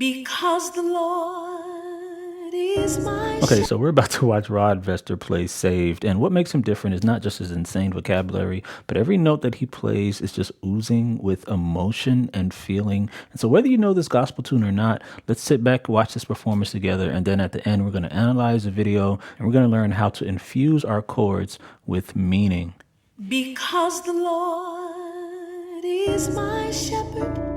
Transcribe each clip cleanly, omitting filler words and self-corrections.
Because the Lord is my Okay, so we're about to watch Rod Vester play Saved, and what makes him different is not just his insane vocabulary, but every note that he plays is just oozing with emotion and feeling. And so whether you know this gospel tune or not, let's sit back, watch this performance together, and then at the end we're going to analyze the video, and we're going to learn how to infuse our chords with meaning. Because the Lord is my shepherd,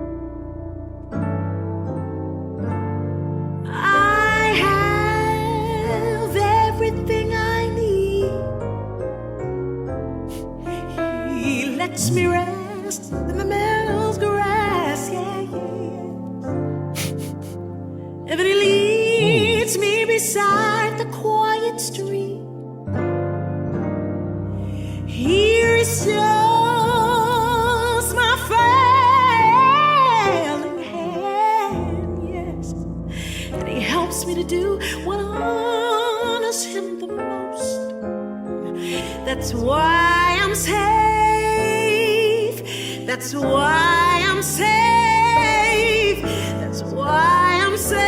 I have everything I need. He lets me rest in the meadow's grass, yeah, yeah. And he leads me beside the quiet stream. He restores my failing hand, yes, and he helps me to do what honors him the most. That's why I'm safe. That's why I'm safe. That's why I'm safe.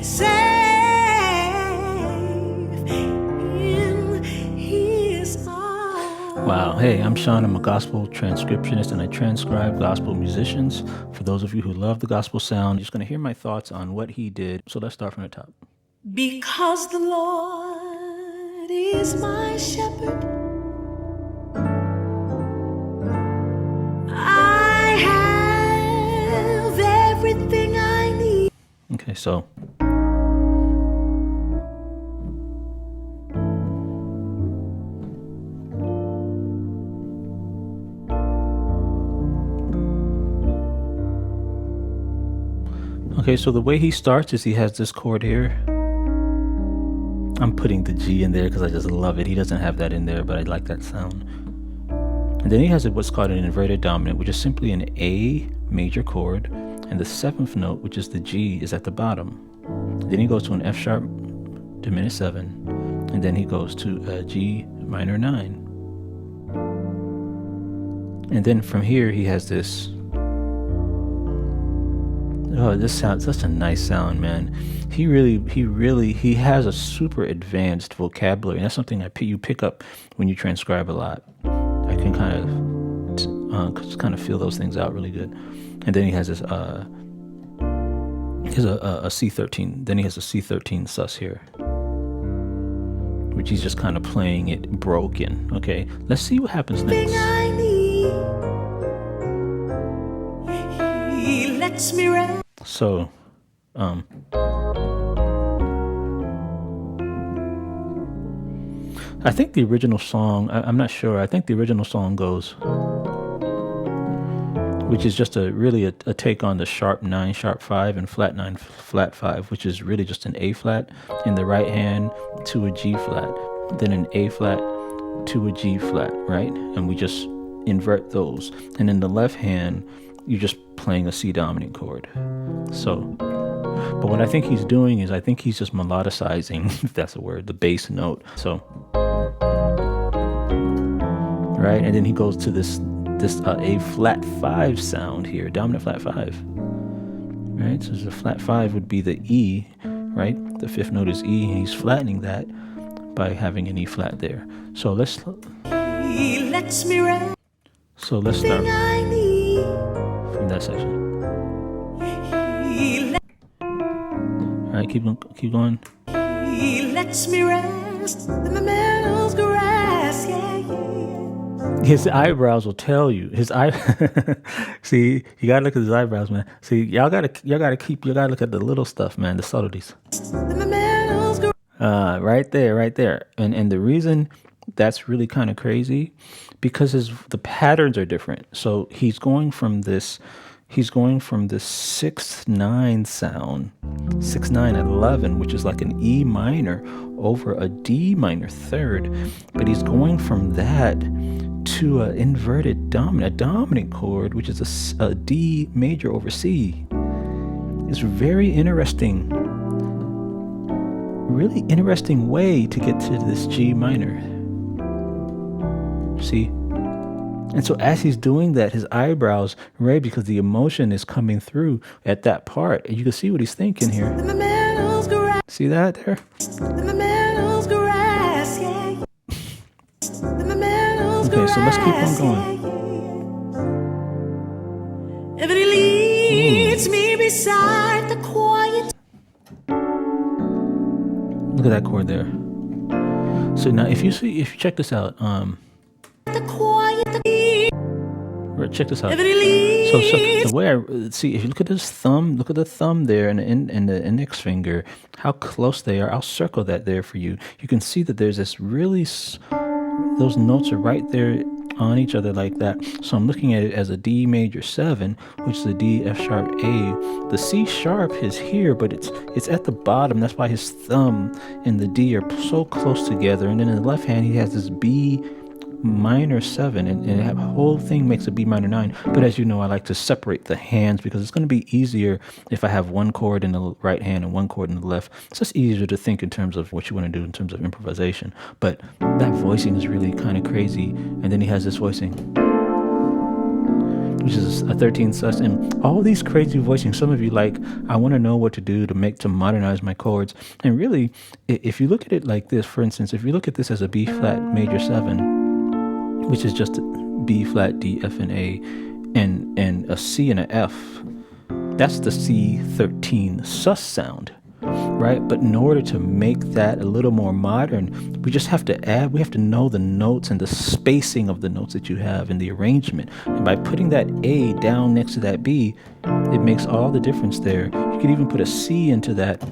Safe. Wow. Hey, I'm Sean. I'm a gospel transcriptionist and I transcribe gospel musicians. For those of you who love the gospel sound, you're just going to hear my thoughts on what he did. So let's start from the top. Because the Lord is my shepherd, I have everything I need. Okay, so the way he starts is he has this chord here. I'm putting the G in there because I just love it. He doesn't have that in there, but I like that sound. And then he has what's called an inverted dominant, which is simply an A major chord, and the seventh note, which is the G, is at the bottom. Then he goes to an F sharp diminished 7, and then he goes to a G minor 9. And then from here he has this. Oh, this sounds such a nice sound, man. He has a super advanced vocabulary, and that's something you pick up when you transcribe a lot. I can kind of feel those things out really good. And then he has this a C13. Then he has a C13 sus here, which he's just kind of playing it broken. Okay, let's see what happens next. He lets me rest. So, I think the original song, I'm not sure. I think the original song goes, which is just really a take on the sharp 9, sharp 5, and flat 9, flat 5, which is really just an A flat in the right hand to a G flat, then an A flat to a G flat, right? And we just invert those. And in the left hand, you're just playing a C dominant chord. So, but what I think he's doing is I think he's just melodicizing, if that's a word, the bass note. So, right, and then he goes to this A flat 5 sound here, dominant flat 5. Right, so the flat 5 would be the E, right? The fifth note is E, and he's flattening that by having an E flat there. So let's. He lets me rest. So let's start from that section. All right, keep going. He lets me rest in the meadow's grass, yeah, yeah. His eyebrows will tell you. See, you gotta look at his eyebrows, man. See, y'all gotta look at the little stuff, man, the subtleties. Right there. And the reason that's really kind of crazy, because the patterns are different. So he's going from this 6/9 sound, 6/9 at 11, which is like an E minor over a D minor third, but he's going from that to an inverted dominant, a dominant chord, which is a D major over C. It's very interesting, really interesting way to get to this G minor. See? And so as he's doing that, his eyebrows raise because the emotion is coming through at that part. And you can see what he's thinking here. See that there? Okay, so let's keep on going. If it leads me beside the quiet. Look at that chord there. So now if you check this out, check this out. So the way I see, if you look at this thumb, look at the thumb there and the index finger, how close they are. I'll circle that there for you. You can see that there's this really, those notes are right there on each other like that. So I'm looking at it as a D major 7, which is a D, F sharp, A. The C sharp is here, but it's at the bottom. That's why his thumb and the D are so close together. And then in the left hand, he has this B minor 7, and the whole thing makes a B minor 9. But as you know, I like to separate the hands because it's going to be easier if I have one chord in the right hand and one chord in the left. It's just easier to think in terms of what you want to do in terms of improvisation. But that voicing is really kind of crazy. And then he has this voicing, which is a 13 sus, and all these crazy voicings. Some of you like, I want to know what to do to modernize my chords. And really, if you look at it like this, for instance, if you look at this as a B flat major 7, which is just B flat, D, F, and A, and a C and an F, that's the C13 sus sound, right? But in order to make that a little more modern, we just have to we have to know the notes and the spacing of the notes that you have in the arrangement. And by putting that A down next to that B, it makes all the difference there. You could even put a C into that.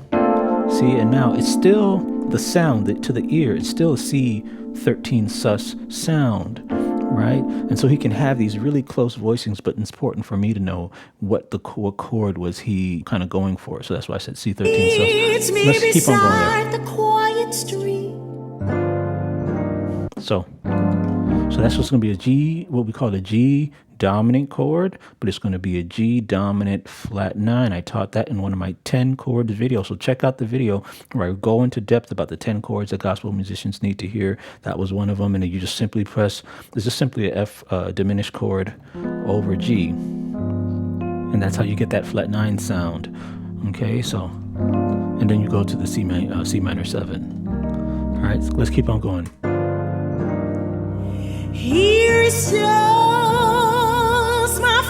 See, and now it's still the sound to the ear. It's still a C13 sus sound, right? And so he can have these really close voicings, but it's important for me to know what chord was he kind of going for. So that's why I said C13 sus. Let's keep on going there. The quiet street. So that's what's going to be a G, what we call a G dominant chord, but it's going to be a G dominant flat 9. I taught that in one of my 10 chords videos. So check out the video where I go into depth about the 10 chords that gospel musicians need to hear. That was one of them. And then you just simply press, it's just simply a F diminished chord over G. And that's how you get that flat 9 sound. Okay, so, and then you go to the C minor 7. All right, so let's keep on going. Here is yours, my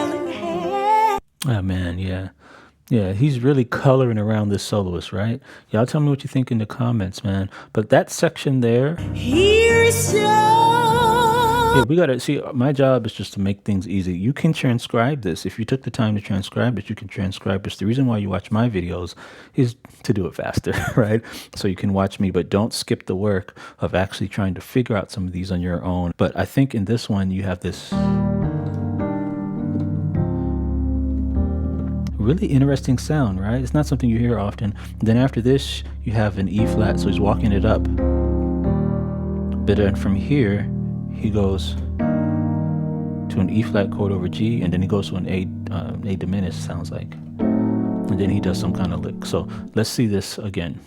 failing hand. Oh man, yeah. Yeah, he's really coloring around this soloist, right? Y'all tell me what you think in the comments, man. But that section there, here is yours. Yeah, we gotta see. My job is just to make things easy. You can transcribe this. If you took the time to transcribe it, you can transcribe this. The reason why you watch my videos is to do it faster, right? So you can watch me, but don't skip the work of actually trying to figure out some of these on your own. But I think in this one, you have this really interesting sound, right? It's not something you hear often. Then after this, you have an E flat, so he's walking it up. But then from here, he goes to an E flat chord over G, and then he goes to an A diminished, sounds like. And then he does some kind of lick. So let's see this again.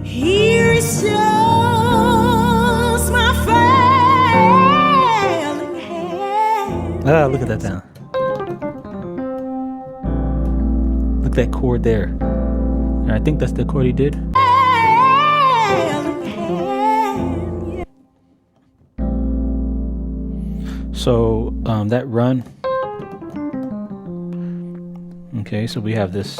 Here is yours, my failing hand. Ah, look at that sound. Look at that chord there. And I think that's the chord he did. So that run. Okay, so we have this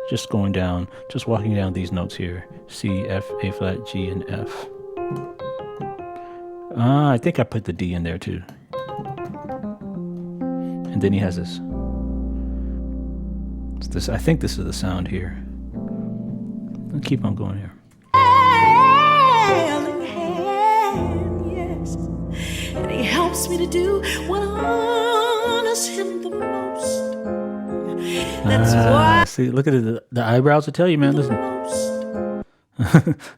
just going down, just walking down these notes here. C, F, A flat, G, and F. I think I put the D in there too. And then he has this. I think this is the sound here. Let's keep on going here. Yes. And he helps me to do what honors him the most. That's why. See, look at it. The eyebrows will tell you, man. Listen.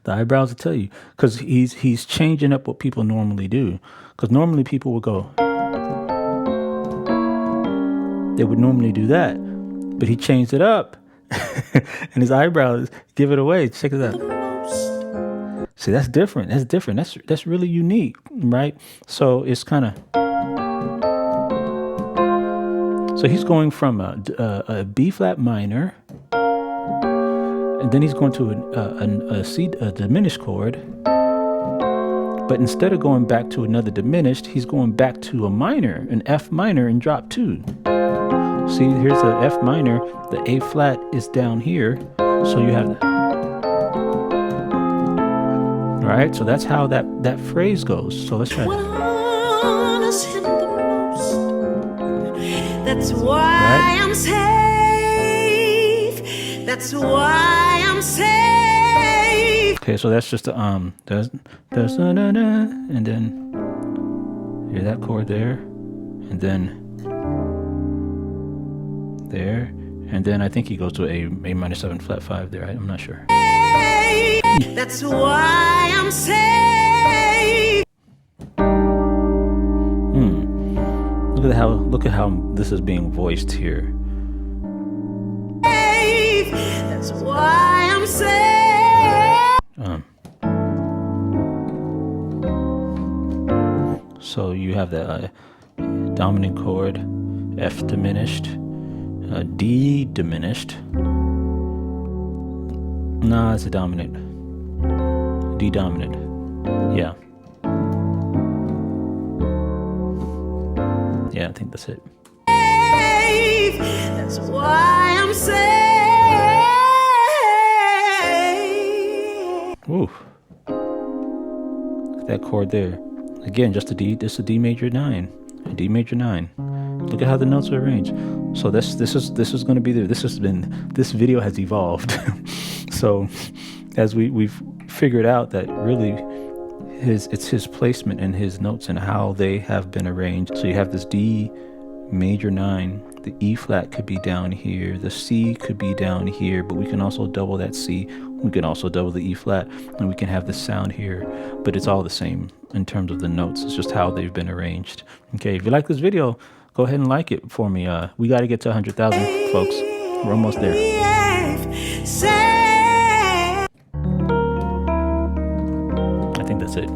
The eyebrows will tell you, because he's changing up what people normally do. Because normally people would go. They would normally do that, but he changed it up, and his eyebrows give it away. Check it out. See, that's different. That's different. That's really unique, right? So it's kind of, so he's going from a B flat minor, and then he's going to a diminished chord. But instead of going back to another diminished, he's going back to a minor, an F minor, in drop 2. See, here's the F minor. The A flat is down here, so you have. Right, so that's how that phrase goes. So let's try. When I honors him the most, that's why Right. I'm safe. That's why I'm safe. Okay, so that's just the there's na na na, and then hear that chord there, and then there, and then I think he goes to a minor 7 flat 5 there. I'm not sure. That's why I'm safe. Look at how this is being voiced here. That's why I'm safe. So you have the dominant chord, F diminished, D diminished. Nah, it's a dominant. D dominant. Yeah. Yeah, I think that's it. That's why I'm safe. Ooh. Look at that chord there. Again, just a D. This is a D major 9. A D major 9. Look at how the notes are arranged. So this is going to be there. This video has evolved. So as we've figured out that really it's his placement and his notes and how they have been arranged. So you have this D major 9, the E flat could be down here, the C could be down here, but we can also double that C, we can also double the E flat, and we can have this sound here, but it's all the same in terms of the notes. It's just how they've been arranged. Okay, if you like this video, go ahead and like it for me. We got to get to 100,000 folks. We're almost there. I think that's it.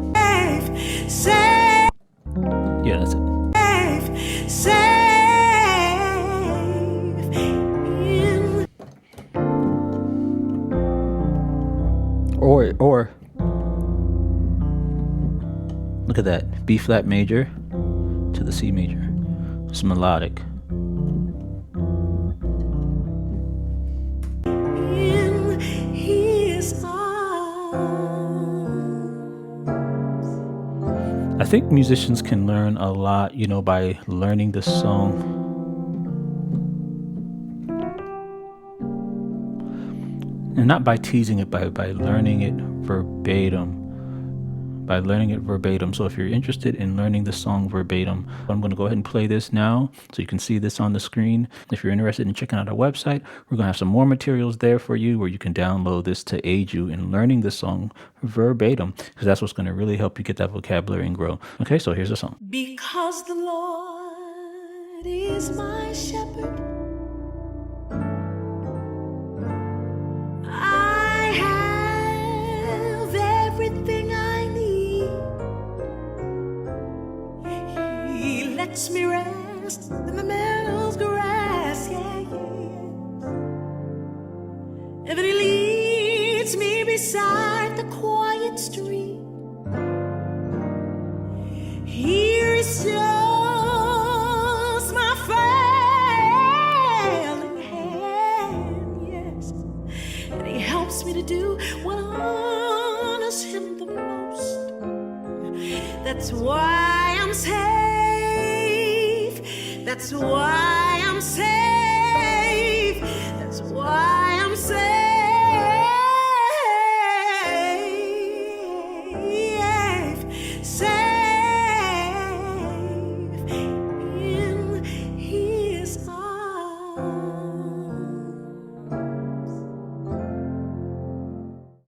Yeah, that's it. Or look at that, B flat major to the C major. It's melodic. In his arms. I think musicians can learn a lot, by learning the song. And not by teasing it, by learning it verbatim. So if you're interested in learning the song verbatim, I'm going to go ahead and play this now so you can see this on the screen. If you're interested in checking out our website, we're going to have some more materials there for you where you can download this to aid you in learning the song verbatim, because that's what's going to really help you get that vocabulary and grow. Okay, so here's the song. Because the Lord is my shepherd, I have everything I need. He lets me rest in the meadow's grass, yeah. And then he leads me beside the quiet stream. He restores my failing hand, yes. And he helps me to do what honors him the most. That's why I'm safe. That's why